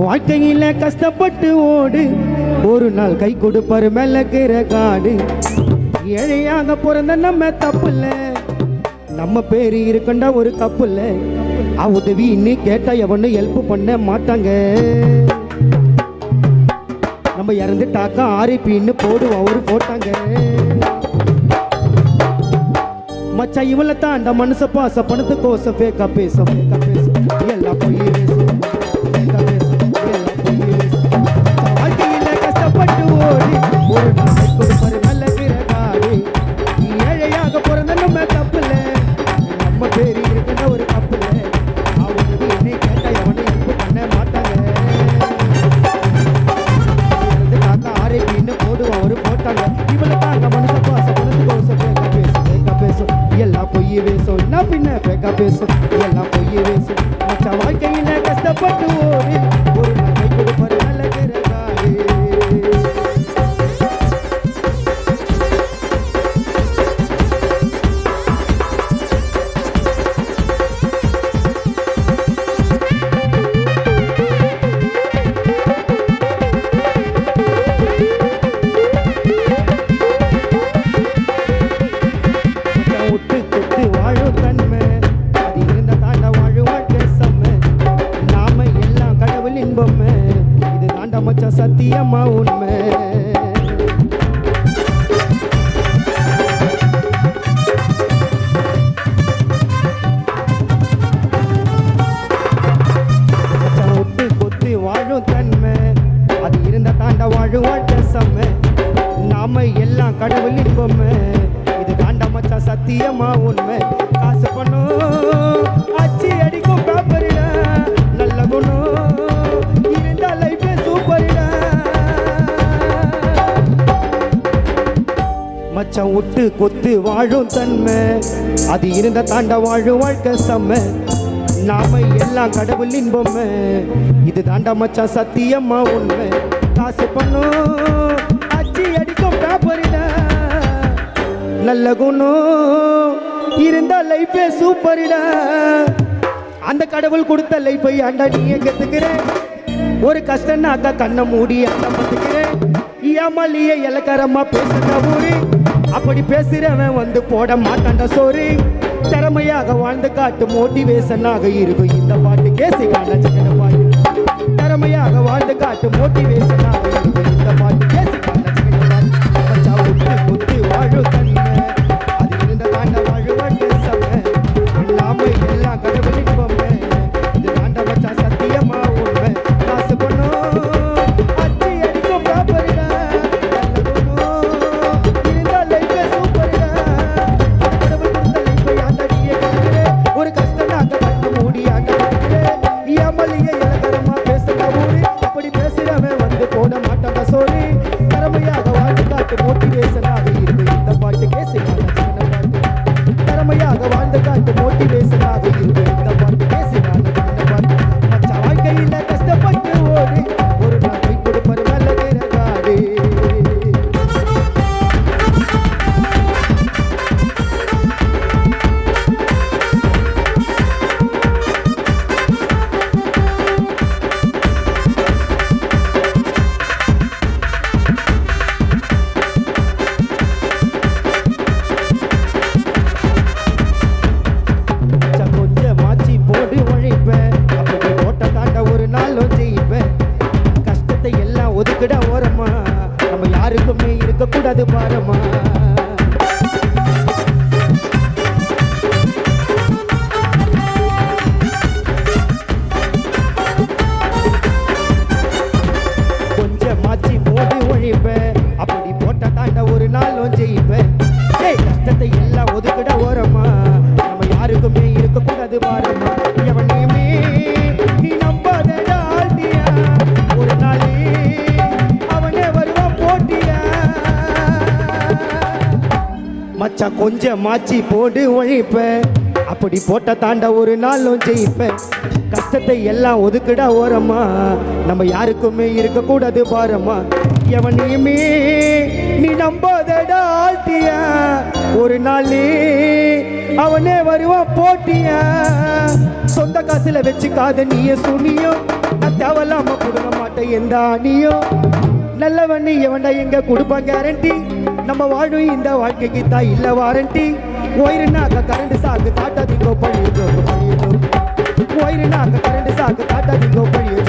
வாழ்க்கையில கஷ்டப்பட்டு ஓடு, ஒரு நாள் கை கொடுப்பாரு மேலக்கிற காடு. ஏழையாக பிறந்த நம்ம தப்புல, நம்ம பேரு இருக்கண்டா ஒரு கப்புல. உதவின்னு கேட்டா எவனு ஹெல்ப் பண்ண மாட்டாங்க. நம்ம இறந்துட்டாக்கா ஆரிப்பின்னு போடுவோம் ஒரு போட்டாங்க. மச்சா இவளை தாண்ட மனச பாச பணத்து கோச பேக்கா பேசும் எல்லாம் போய் வாழ்க்கையில கஷ்டப்பட்டு ஓடி ஒரு நாளை கொடுப்பாரு நல்ல காடு. ஏழையாக பிறந்த நம்ம தப்புல, நம்ம பேரு இருக்குன்னா ஒரு கப்புல. அவங்க என்னை கேட்டா எவனை ஹெல்ப் பண்ண மாட்டாங்க. காக்கா ஆரேபின்னு போடுவோம் ஒரு போட்டாங்க. இவளை தாண்ட மனச பாச பணத்து கோச பேக்கா பேசும் எல்லாம் பொய்ய பேசும். என்ன பின்ன பேக்கா பேசும் எல்லாம் பொய்ய பேசும். மச்சா வாழ்க்கையில கஷ்டப்பட்டு ஓடி ஒரு நாளை கொடுப்பாரு நல்ல காடு. விட்டு கொத்து வாழும் தன்மை, அது இருந்த தாண்ட வாழும் வாழ்க்கை செம்ம. நாம எல்லாம் கடவுள் இன்பமே, இது தாண்ட மச்சா சத்தியமா உண்மை. விட்டு கொத்து வாழும் தன்மை, அது இருந்த தாண்ட வாழும் வாழ்க்கை செம்ம. நாம எல்லாம் கடவுள் இன்பமே, இது தாண்ட மச்சா சத்தியமா உண்மை. காசு பண்ணும் அச்சி அடிக்கும் பேப்பரிட, நல்ல குணம் இருந்தா லைஃபே சூப்பரிட. மச்சான் விட்டு கொத்து வாழும் தன்மை, அது இருந்த தாண்ட வாழும் வாழ்க்கை செம்ம. நாம எல்லாம் கடவுள் இன்பமே, இது தாண்ட மச்சான் சத்தியமா உண்மை. காசு பண்ணும் அச்சி அடிக்கும் பேப்பரிட, நல்ல குணம் இருந்தா லைஃபே சூப்பரிடா. அந்த கடவுள் கொடுத்த லைஃபை ஆண்டா நீயே கத்துக்கிறேன். ஒரு கஷ்டம்னாக்கா கண்ணை மூடி அந்த பார்த்துக்கிறேன். ஏமாலியே இலக்காரமா பேசுற ஊரு, அப்படி பேசுறவன் வந்து போட மாட்டான்டா சோறு. திறமையாக வாழ்ந்து காட்டு மோட்டிவேஷனாக இருக்கும் இந்த பாட்டு. கேசிக்கான சிக்கன பாட்டு. திறமையாக வாழ்ந்து காட்டு மோட்டிவேஷனாக இருக்கும் இந்த பாட்டு. கேசிக்கான சிக்கன பாட்டு. மச்சா விட்டு கொத்து வாழும் தன்மை, அது இருந்த தாண்ட வாழும் வாழ்க்கை செம்ம. நாம எல்லாம் கடவுள் இன்பமே, இது தாண்ட மச்சா சத்தியமா உண்மை. காசு பண்ணும் அச்சி அடிக்கும் பேப்பரிடா, இருந்தா லைஃபே சூப்பரிடா. கடவுள் கொடுத்த லைஃபை ஆண்டா நீயே கத்துக்கிறேன். ஒரு கஷ்டம்னாக்க கண்ணு மூடி ஆண்டா கத்துக்கிறேன். ஏமலிய இலக்கரமா பேசுற ஊரு, அப்படி பேசுறவன் வந்து போட மாட்டாங்க சோறு. திறமையாக வாழ்ந்து காட்டு மோட்டிவேஷனாக இருக்கு இந்த பாட்டு. கேசிக்கான சின்ன பாட்டு. திறமையாக வாழ்ந்து காட்டு மோட்டிவேஷனாக இருக்கு இந்த பாட்டு. கேசிக்கான சின்ன பாட்டு. மச்சா வாழ்க்கையில கஷ்டப்பட்டு ஓடி ஒரு நாள் கை கொடுப்பாரு நல்ல காடு. கொஞ்சம் மாச்சி போடு உழைப்பேன், அப்படி போட்ட தாண்ட ஒரு நாளும் ஜெயிப்பேன். கஷ்டத்தை எல்லாம் ஒதுக்கிட ஓரமா, நம்ம யாருக்குமே இருக்கக்கூடாது பாரமா. கொஞ்சம் மாச்சி போடு உழைப்பேன், அப்படி போட்ட தாண்ட ஒரு நாளும் ஜெயிப்பேன். கஷ்டத்தை எல்லாம் ஒதுக்கிட ஓரமா, நம்ம யாருக்குமே இருக்கக்கூடாது பாரமா. எவனையுமே நீ நம்பாதடா ஆழ்த்தியா, ஒரு நாளே அவனே வருவான் போட்டியா. மச்சா கொஞ்சம் மாச்சி போடு உழைப்பேன், அப்படி போட்ட தாண்ட ஒரு நாளும் ஜெயிப்பேன். கஷ்டத்தை எல்லாம் ஒதுக்கிட ஓரமா, நம்ம யாருக்குமே இருக்கக்கூடாது பாரமா. எவனையுமே நீ நம்பாதடா ஆழ்த்தியா, ஒரு நாளே அவனே வருவான் போட்டியா. சொந்த காசுல வச்சுக்காத நீய சுனியும், தேவையில்லாம கொடுக்க மாட்டேன் எந்த ஆணியும் நல்லவண்ணி எவன்டா எங்க கொடுப்பான் கேரண்டி நம்ம வாழும் இந்த வாழ்க்கைக்கு தான் இல்ல வாரண்டி ஒயிருனாக்க கரண்ட் சாக்கு காட்டாதீங்கோ பழியதோ ஒயிருனாக்க கரண்ட் சாக்கு காட்டாதீங்கோ பழியதோ